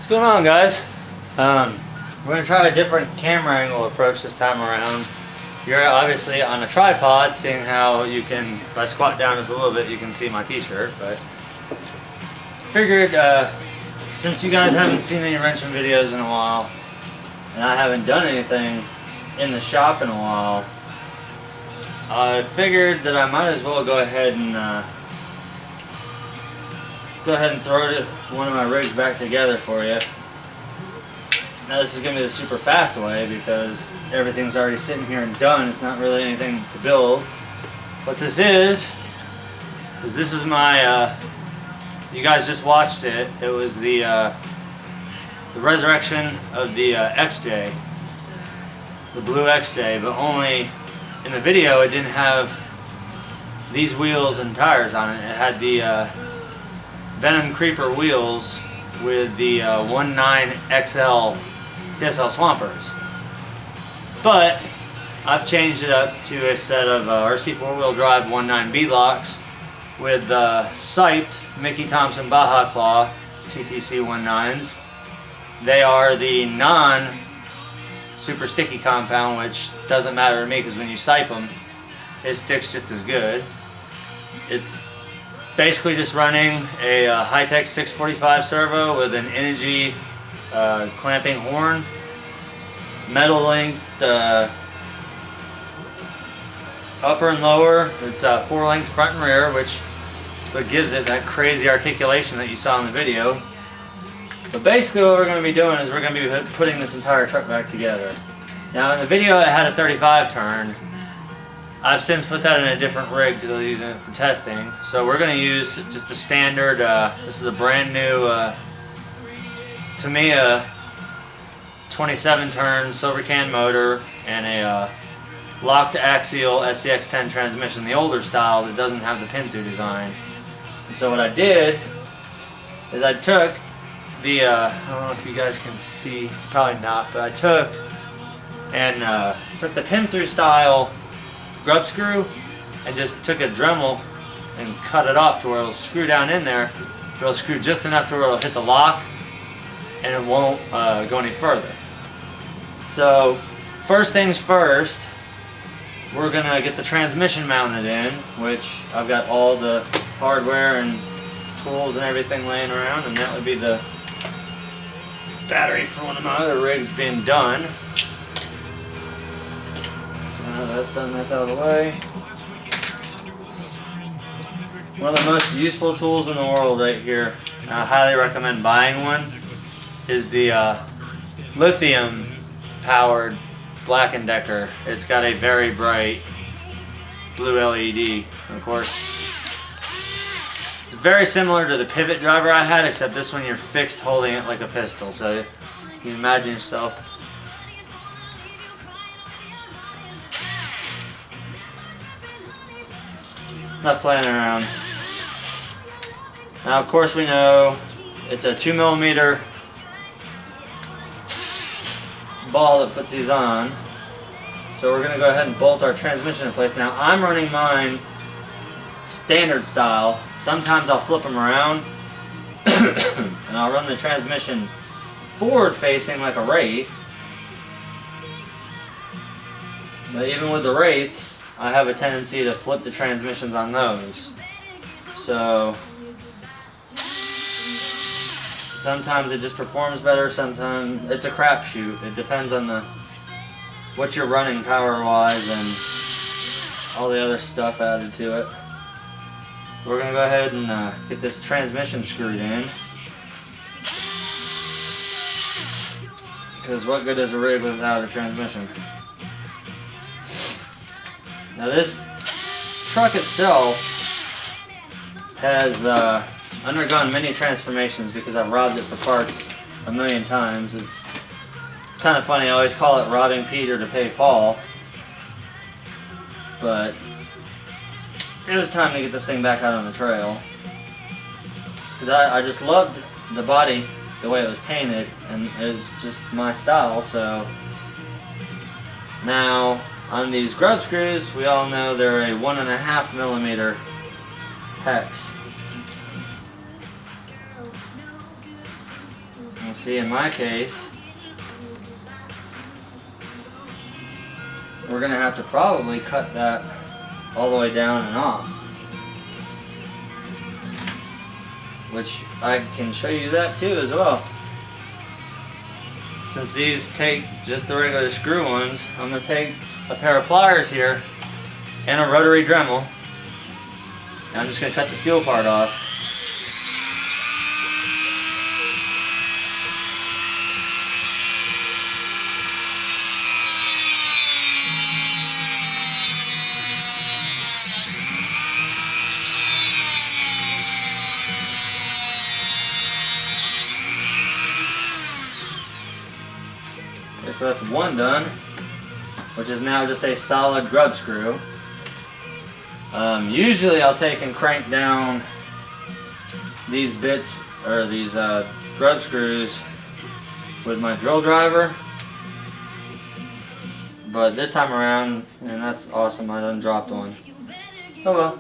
going on, guys? We're going to try a different camera angle approach this time around. You're obviously on a tripod, seeing how you can, if I squat down just a little bit, you can see my t-shirt, but figured since you guys haven't seen any wrenching videos in a while, and I haven't done anything in the shop in a while, I figured that I might as well go ahead and throw one of my rigs back together for you. Now this is going to be the super fast way because everything's already sitting here and done. It's not really anything to build. What this is my, you guys just watched it. It was the resurrection of the XJ, the blue XJ, but only in the video it didn't have these wheels and tires on it. It had the Venom Creeper wheels with the 19 XL TSL Swampers. But I've changed it up to a set of RC 4-wheel drive 19 B-locks with siped Mickey Thompson Baja Claw TTC 19s. They are the non-super sticky compound, which doesn't matter to me because when you sipe them, it sticks just as good. It's basically just running a high-tech 645 servo with an Energy clamping horn, metal linked upper and lower. It's 4 lengths front and rear, which what gives it that crazy articulation that you saw in the video. But basically what we're going to be doing is we're going to be putting this entire truck back together. Now in the video it had a 35 turn. I've since put that in a different rig because I was using it for testing. So we're going to use just a standard, this is a brand new Tamiya 27 turn silver can motor and a locked axial SCX-10 transmission, the older style that doesn't have the pin through design. And so what I did is I took the, I don't know if you guys can see, probably not, but I took the pin through style grub screw and just took a Dremel and cut it off to where it'll screw down in there. It'll screw just enough to where it'll hit the lock and it won't go any further. So first things first, we're gonna get the transmission mounted in, which I've got all the hardware and tools and everything laying around, and that would be the battery for one of my other rigs being done. So now that's done, that's out of the way. One of the most useful tools in the world right here, and I highly recommend buying one, is the lithium powered Black & Decker. It's got a very bright blue LED. Of course, it's very similar to the pivot driver I had, except this one you're fixed holding it like a pistol. So you can imagine yourself not playing around. Now of course we know it's a 2mm ball that puts these on. So we're going to go ahead and bolt our transmission in place. Now I'm running mine standard style. Sometimes I'll flip them around and I'll run the transmission forward facing like a Wraith. But even with the Wraiths, I have a tendency to flip the transmissions on those. So sometimes it just performs better, sometimes it's a crapshoot. It depends on what you're running power-wise and all the other stuff added to it. We're going to go ahead and get this transmission screwed in. Because what good is a rig without a transmission? Now this truck itself has undergone many transformations because I've robbed it for parts a million times. It's kind of funny, I always call it robbing Peter to pay Paul. But it was time to get this thing back out on the trail. Because I just loved the body, the way it was painted, and it was just my style. So now on these grub screws, we all know they're a 1.5mm hex. You'll see in my case, we're going to have to probably cut that all the way down and off. Which I can show you that too as well. Since these take just the regular screw ones, I'm going to take a pair of pliers here and a rotary Dremel. And I'm just going to cut the steel part off. So that's one done, which is now just a solid grub screw. Usually I'll take and crank down these bits, or these grub screws with my drill driver. But this time around, and that's awesome, I done dropped one. Oh well,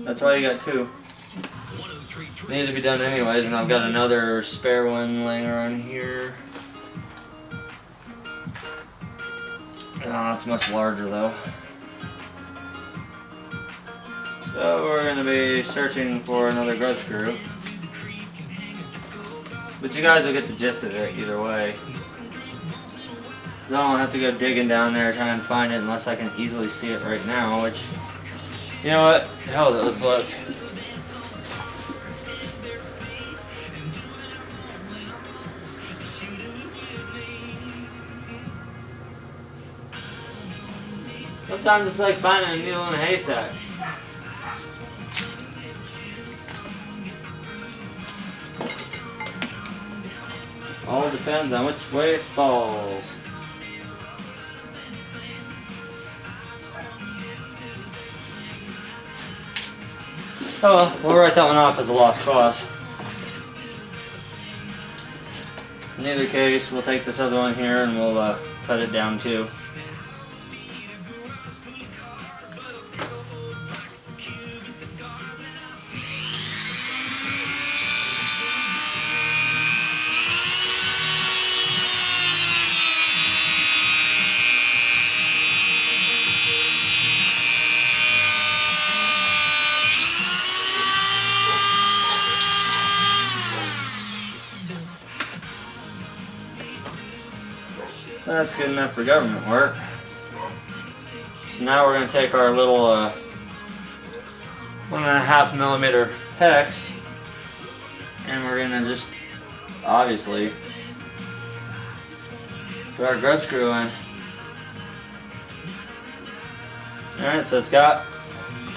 that's why you got two. Needs to be done anyways, and I've got another spare one laying around here. Oh, it's much larger though. So we're going to be searching for another grub screw. But you guys will get the gist of it either way. 'Cause I don't have to go digging down there trying to find it unless I can easily see it right now, which, you know what? Hell, let's look. Sometimes it's like finding a needle in a haystack. All depends on which way it falls. Oh well, we'll write that one off as a lost cause. In either case, we'll take this other one here and we'll cut it down too. That's good enough for government work. So now we're going to take our little 1.5 millimeter hex and we're going to just obviously put our grub screw in. Alright, so it's got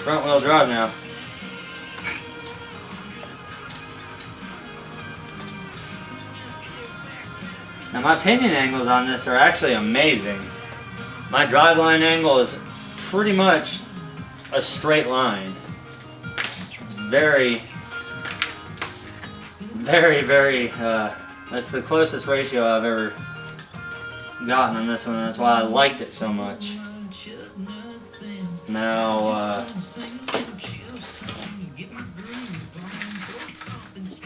front wheel drive now. Now my pinion angles on this are actually amazing. My driveline angle is pretty much a straight line. It's very, that's the closest ratio I've ever gotten on this one. That's why I liked it so much. Now,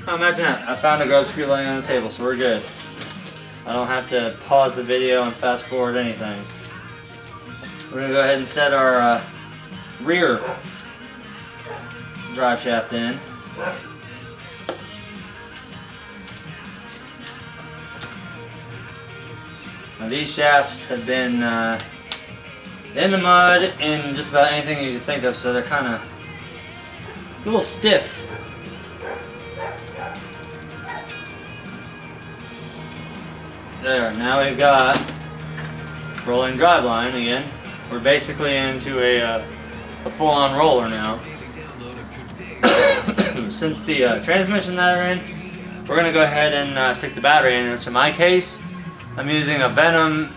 imagine that. I found a grub screw laying on the table, so we're good. I don't have to pause the video and fast forward anything. We're going to go ahead and set our rear drive shaft in. Now these shafts have been in the mud in just about anything you can think of, so they're kind of a little stiff. There, now we've got rolling driveline again. We're basically into a full-on roller now. Since the transmission that are in, we're going to go ahead and stick the battery in. So in my case, I'm using a Venom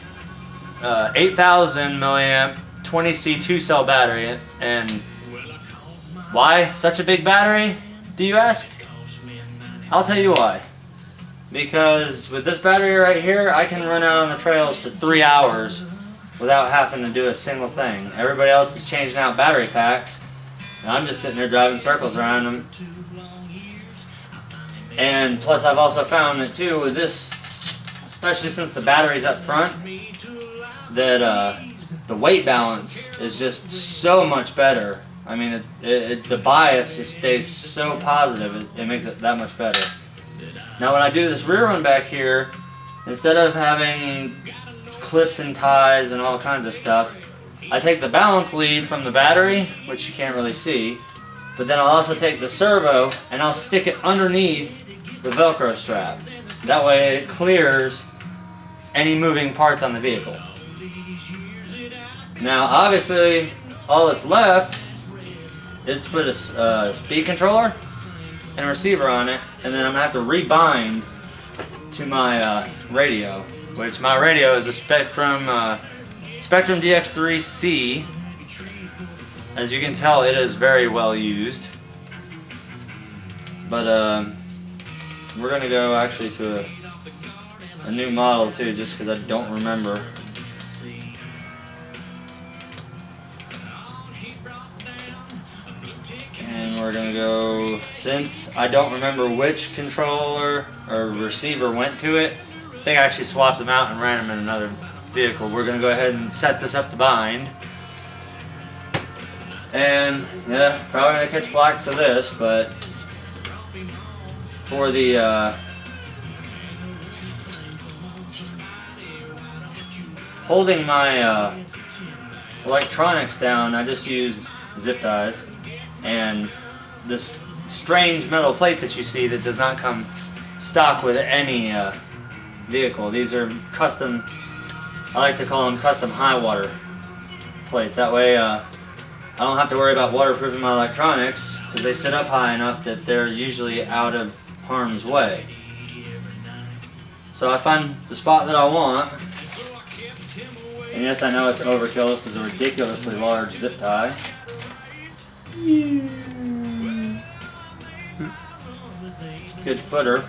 8000 milliamp 20C 2-cell battery. And why such a big battery, do you ask? I'll tell you why. Because with this battery right here, I can run out on the trails for 3 hours without having to do a single thing. Everybody else is changing out battery packs, and I'm just sitting there driving circles around them. And plus I've also found that too with this, especially since the battery's up front, that the weight balance is just so much better. I mean, the bias just stays so positive, it makes it that much better. Now when I do this rear one back here, instead of having clips and ties and all kinds of stuff, I take the balance lead from the battery, which you can't really see, but then I'll also take the servo and I'll stick it underneath the Velcro strap. That way it clears any moving parts on the vehicle. Now obviously all that's left is to put a speed controller and a receiver on it, and then I'm going to have to rebind to my radio, which my radio is a Spectrum DX3C. As you can tell, it is very well used. But we're going to go actually to a new model too, just because I don't remember. And we're going to go, since I don't remember which controller or receiver went to it, I think I actually swapped them out and ran them in another vehicle. We're going to go ahead and set this up to bind. And yeah, probably going to catch flack for this, but for the holding my electronics down, I just use zip ties and this strange metal plate that you see that does not come stock with any vehicle. These are custom, I like to call them custom high water plates. That way I don't have to worry about waterproofing my electronics, because they sit up high enough that they're usually out of harm's way. So I find the spot that I want, and yes, I know it's overkill. This is a ridiculously large zip tie. Good footer,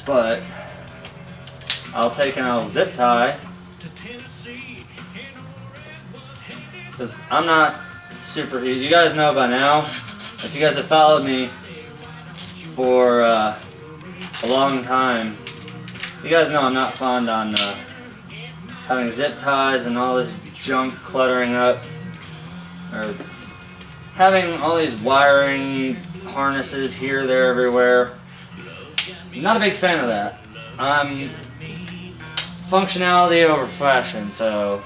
but I'll take and I'll zip tie, because I'm not super, you guys know by now, if you guys have followed me for a long time, you guys know I'm not fond on having zip ties and all this junk cluttering up, or having all these wiring harnesses here, there, everywhere. I'm not a big fan of that. I'm functionality over fashion, so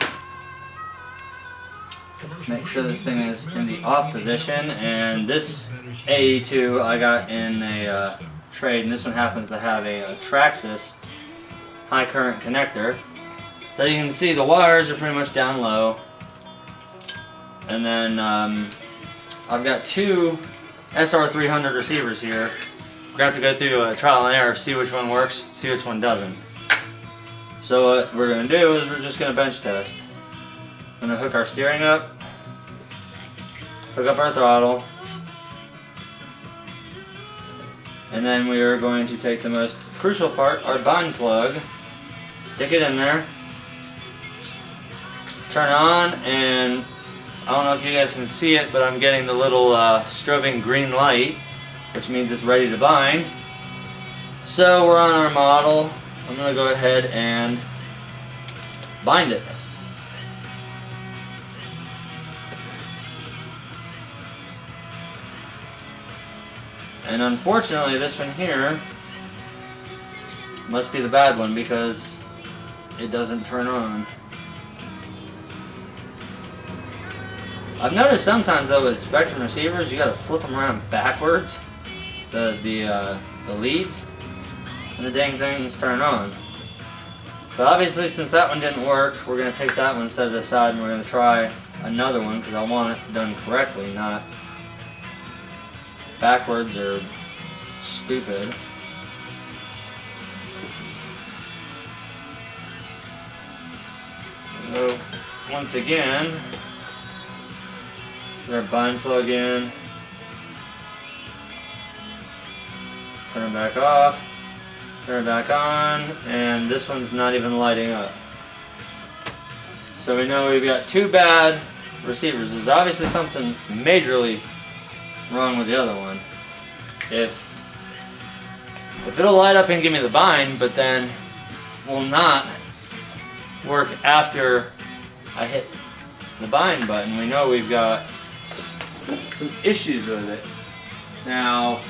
make sure this thing is in the off position. And this AE2 I got in a trade, and this one happens to have a Traxxas high current connector. So you can see the wires are pretty much down low. And then I've got two SR300 receivers here. We're going to have to go through a trial and error, see which one works, see which one doesn't. So what we're going to do is we're just going to bench test. I'm going to hook our steering up, hook up our throttle, and then we are going to take the most crucial part, our bind plug, stick it in there, turn on, and I don't know if you guys can see it, but I'm getting the little strobing green light, which means it's ready to bind. So we're on our model. I'm going to go ahead and bind it. And unfortunately this one here must be the bad one, because it doesn't turn on. I've noticed sometimes though with Spectrum receivers, you gotta flip them around backwards, the leads, and the dang things turn on. But obviously, since that one didn't work, we're gonna take that one, set it aside, and we're gonna try another one, because I want it done correctly, not backwards or stupid. So once again, put our bind plug in, turn it back off, turn it back on, and this one's not even lighting up. So we know we've got two bad receivers. There's obviously something majorly wrong with the other one. if it'll light up and give me the bind, but then will not work after I hit the bind button, we know we've got some issues with it. Now,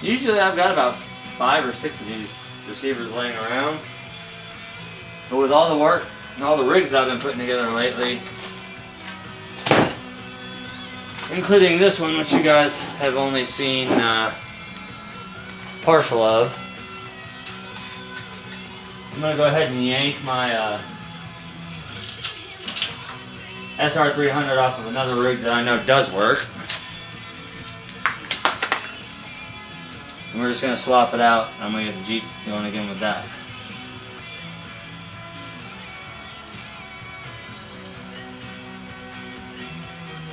usually I've got about 5 or 6 of these receivers laying around, but with all the work and all the rigs that I've been putting together lately, including this one, which you guys have only seen partial of, I'm going to go ahead and yank my SR300 off of another rig that I know does work. And we're just going to swap it out. I'm going to get the Jeep going again with that.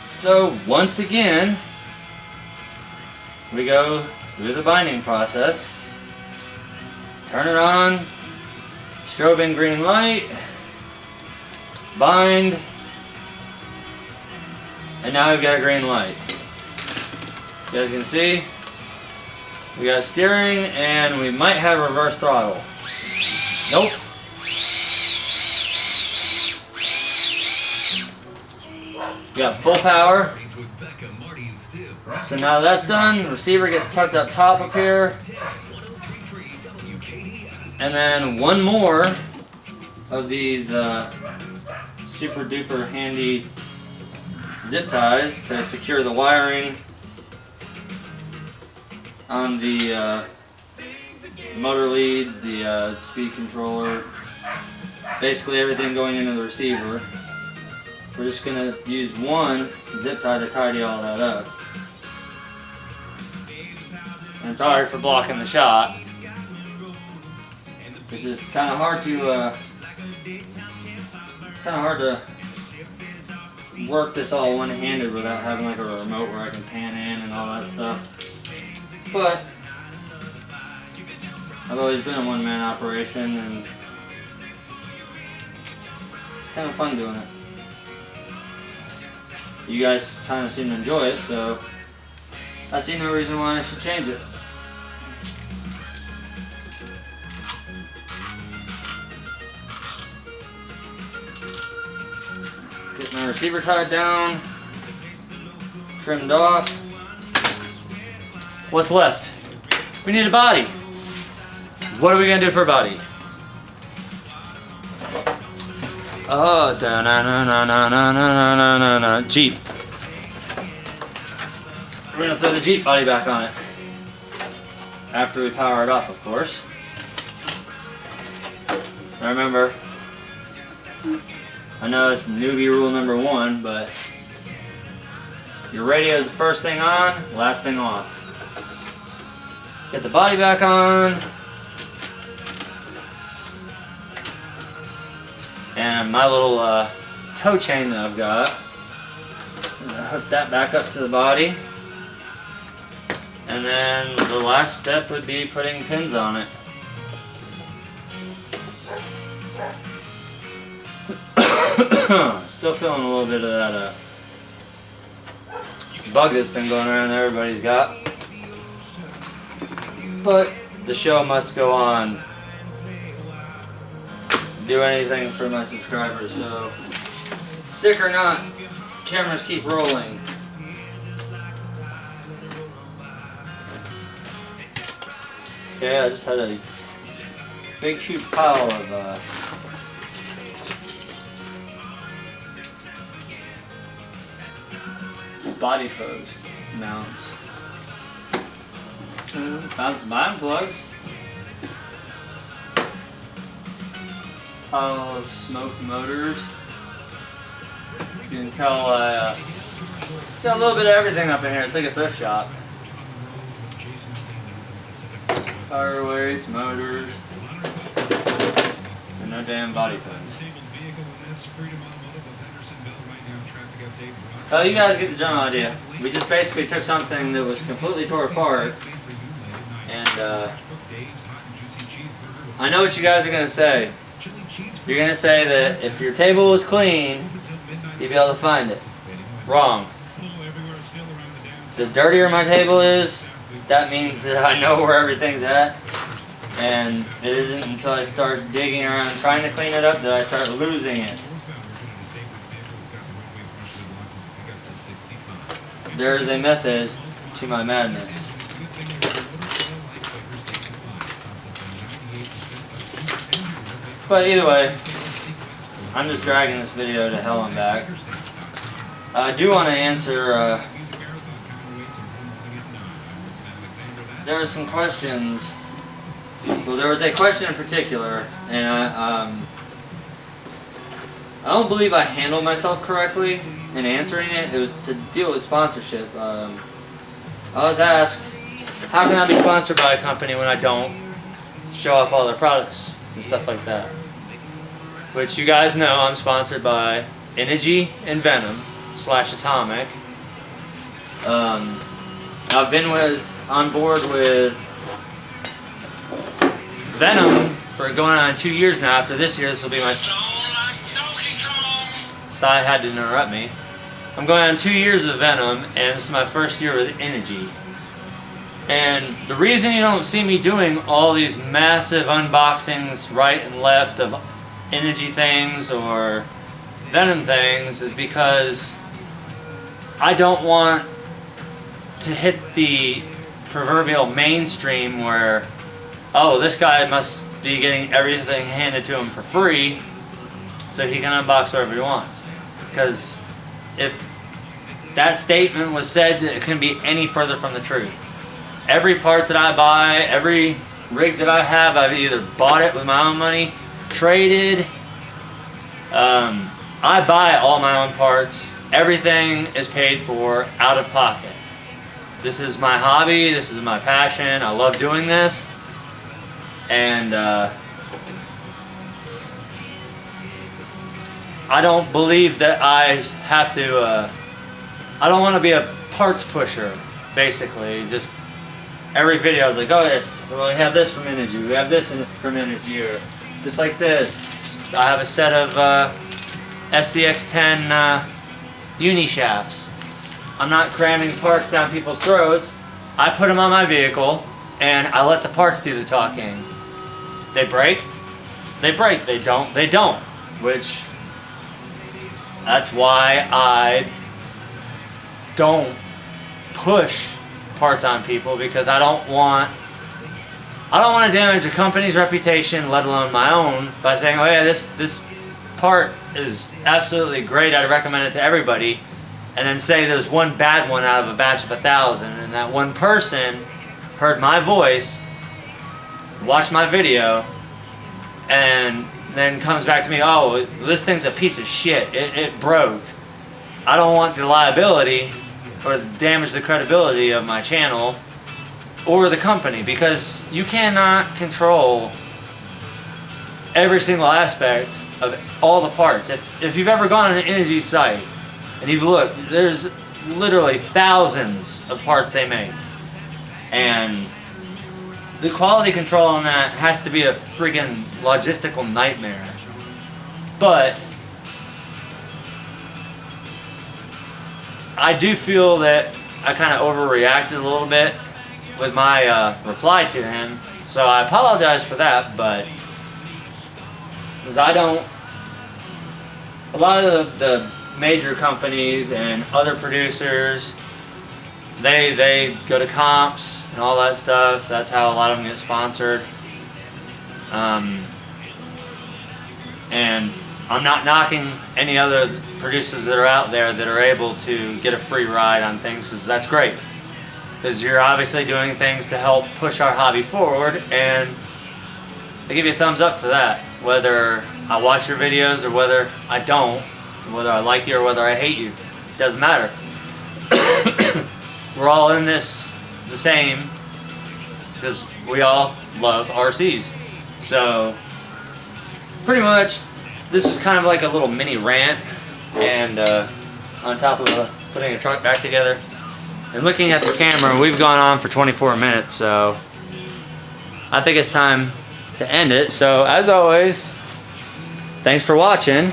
So once again, we go through the binding process. Turn it on, strobing green light, bind, and now we've got a green light. You guys can see, we got steering and we might have reverse throttle. Nope. We got full power. So now that's done, the receiver gets tucked up top up here. And then one more of these super duper handy zip ties to secure the wiring on the motor leads, the speed controller, basically everything going into the receiver. We're just going to use one zip tie to tidy all that up. And sorry for blocking the shot. It's just kind of hard to work this all one-handed without having like a remote where I can pan in and all that stuff. But I've always been a one-man operation, and it's kind of fun doing it. You guys kind of seem to enjoy it, so I see no reason why I should change it. Get my receiver tied down, trimmed off. What's left? We need a body. What are we gonna do for a body? Oh, Jeep. We're gonna throw the Jeep body back on it. After we power it off, of course. Now remember, I know it's newbie rule number 1, but your radio is the first thing on, last thing off. Get the body back on. And my little tow chain that I've got, I'm gonna hook that back up to the body. And then the last step would be putting pins on it. Still feeling a little bit of that bug that's been going around that everybody's got. But the show must go on. Do anything for my subscribers, so sick or not, cameras keep rolling. Okay, I just had a big huge pile of body post mounts. Found some bottom plugs. Pile of smoked motors. You can tell got a little bit of everything up in here. It's like a thrift shop. Tire weights, motors, and no damn body pins. So you guys get the general idea. We just basically took something that was completely tore apart, and I know what you guys are going to say. You're going to say that if your table was clean, you'd be able to find it. Wrong. The dirtier my table is, that means that I know where everything's at. And it isn't until I start digging around trying to clean it up that I start losing it. There is a method to my madness. But either way, I'm just dragging this video to hell and back. I do want to answer, there are some questions. Well, there was a question in particular, and I don't believe I handled myself correctly in answering it. It was to deal with sponsorship. I was asked, how can I be sponsored by a company when I don't show off all their products and stuff like that? Which you guys know I'm sponsored by Energy and Venom /Atomic. I've been on board with Venom for going on 2 years now. After this year, this will be my... Sai had to interrupt me. I'm going on 2 years of Venom, and this is my first year with Energy. And the reason you don't see me doing all these massive unboxings right and left of Energy things or Venom things is because I don't want to hit the proverbial mainstream where, oh, this guy must be getting everything handed to him for free so he can unbox whatever he wants. Because if that statement was said, it couldn't be any further from the truth. Every part that I buy, every rig that I have, I've either bought it with my own money, traded. I buy all my own parts. Everything is paid for out of pocket. This is my hobby. This is my passion. I love doing this. And I don't believe that I have to, I don't want to be a parts pusher, basically. Just every video I was like, oh yes, well, we have this from Energy, we have this from Energy, or just like this. I have a set of SCX-10 uni shafts. I'm not cramming parts down people's throats. I put them on my vehicle and I let the parts do the talking. They break, they break. They don't, they don't. Which, that's why I don't push parts on people, because I don't want to damage a company's reputation, let alone my own, by saying, oh yeah, this part is absolutely great, I'd recommend it to everybody, and then say there's one bad one out of a batch of 1,000, and that one person heard my voice, watched my video, and then comes back to me, oh, this thing's a piece of shit, it broke. I don't want the liability or damage the credibility of my channel or the company, because you cannot control every single aspect of all the parts. If you've ever gone on an Energy site and you've looked, there's literally thousands of parts they make, and the quality control on that has to be a freaking logistical nightmare. But I do feel that I kind of overreacted a little bit with my reply to him, so I apologize for that. But because I don't, a lot of the major companies and other producers, they go to comps and all that stuff. That's how a lot of them get sponsored. And I'm not knocking any other producers that are out there that are able to get a free ride on things, because that's great. Because you're obviously doing things to help push our hobby forward, and I give you a thumbs up for that. Whether I watch your videos or whether I don't, whether I like you or whether I hate you, it doesn't matter. We're all in this the same, because we all love RCs. So pretty much this was kind of like a little mini rant, and on top of putting a truck back together and looking at the camera, we've gone on for 24 minutes, so I think it's time to end it. So as always, thanks for watching.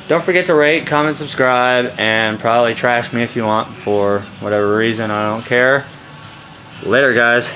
Don't forget to rate, comment, subscribe, and probably trash me if you want for whatever reason. I don't care. Later, guys.